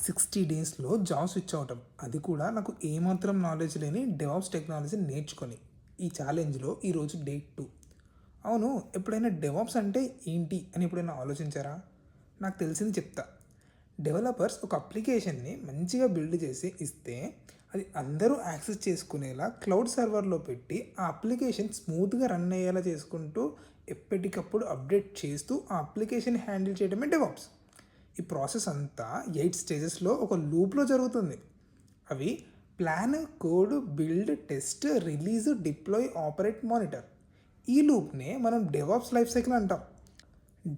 60 డేస్‌లో job switch అవ్వటం. అది కూడా నాకు ఏమాత్రం నాలెడ్జ్ లేని డెవాప్స్ టెక్నాలజీని నేర్చుకొని. ఈ ఛాలెంజ్‌లో ఈరోజు డే 2. అవును, ఎప్పుడైనా డెవాప్స్ అంటే ఏంటి అని ఎప్పుడైనా ఆలోచించారా? నాకు తెలిసింది చెప్తా. డెవలపర్స్ ఒక అప్లికేషన్‌ని మంచిగా బిల్డ్ చేసి ఇస్తే, అది అందరూ యాక్సెస్ చేసుకునేలా క్లౌడ్ సర్వర్‌లో పెట్టి, ఆ అప్లికేషన్ స్మూత్‌గా రన్ అయ్యేలా చేసుకుంటూ, ఎప్పటికప్పుడు అప్డేట్ చేస్తూ, ఆ అప్లికేషన్ హ్యాండిల్ చేయడమే డెవాప్స్. ఈ ప్రాసెస్ అంతా 8 స్టేజెస్లో ఒక లూప్లో జరుగుతుంది. అవి plan, code, build, test, release, deploy, operate, monitor. ఈ లూప్నే మనం డెవాప్స్ లైఫ్ సైకిల్ అంటాం.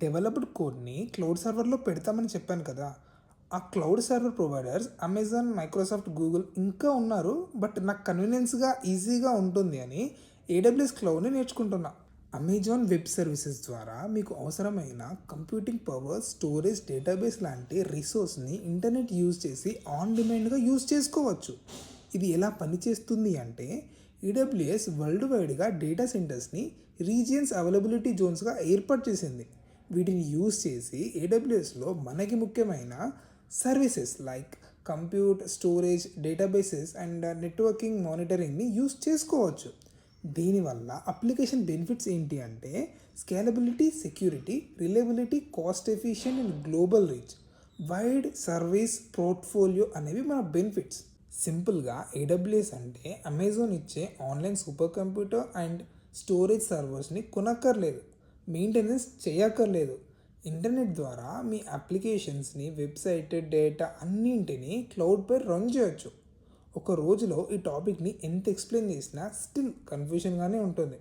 డెవలప్డ్ కోడ్ని క్లౌడ్ సర్వర్లో పెడతామని చెప్పాను కదా. ఆ cloud server providers Amazon, Microsoft, Google ఇంకా ఉన్నారు. బట్ నాకు కన్వీనియన్స్గా, ఈజీగా ఉంటుంది అని ఏడబ్ల్యూఎస్ క్లౌడ్ని నేర్చుకుంటున్నా. అమెజాన్ వెబ్ సర్వీసెస్ ద్వారా మీకు అవసరమైన కంప్యూటింగ్ పవర్, స్టోరేజ్, డేటాబేస్ లాంటి రిసోర్స్ని ఇంటర్నెట్ యూజ్ చేసి ఆన్ డిమాండ్గా యూజ్ చేసుకోవచ్చు. ఇది ఎలా పనిచేస్తుంది అంటే, ఈడబ్ల్యూఎస్ వరల్డ్ వైడ్గా డేటా సెంటర్స్ని రీజియన్స్ అవైలబిలిటీ జోన్స్గా ఏర్పాటు చేసింది. వీటిని యూజ్ చేసి ఏడబ్ల్యూఎస్లో మనకి ముఖ్యమైన services like compute, storage, databases and networking, మానిటరింగ్ని యూజ్ చేసుకోవచ్చు. దీనివల్ల అప్లికేషన్ బెనిఫిట్స్ ఏంటి అంటే, scalability, security, reliability, cost efficient and global reach, wide service portfolio అనేవి మన బెనిఫిట్స్. సింపుల్గా ఏడబ్ల్యూఎస్ అంటే అమెజాన్ ఇచ్చే online super computer and storage సర్వర్స్ని కొనక్కర్లేదు, maintenance చేయక్కర్లేదు. ఇంటర్నెట్ ద్వారా మీ అప్లికేషన్స్ని, వెబ్సైట్, డేటా అన్నింటినీ క్లౌడ్పై రన్ చేయొచ్చు. ఒక రోజులో ఈ టాపిక్ని ఎంత ఎక్స్ప్లెయిన్ చేసినా స్టిల్ కన్ఫ్యూషన్గానే ఉంటుంది.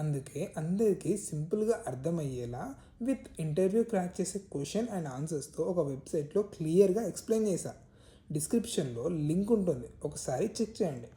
అందుకే అందరికీ సింపుల్గా అర్థమయ్యేలా విత్ ఇంటర్వ్యూ క్రాక్ చేసే క్వశ్చన్ అండ్ ఆన్సర్స్తో ఒక వెబ్సైట్లో క్లియర్గా ఎక్స్ప్లెయిన్ చేశా. డిస్క్రిప్షన్లో లింక్ ఉంటుంది, ఒకసారి చెక్ చేయండి.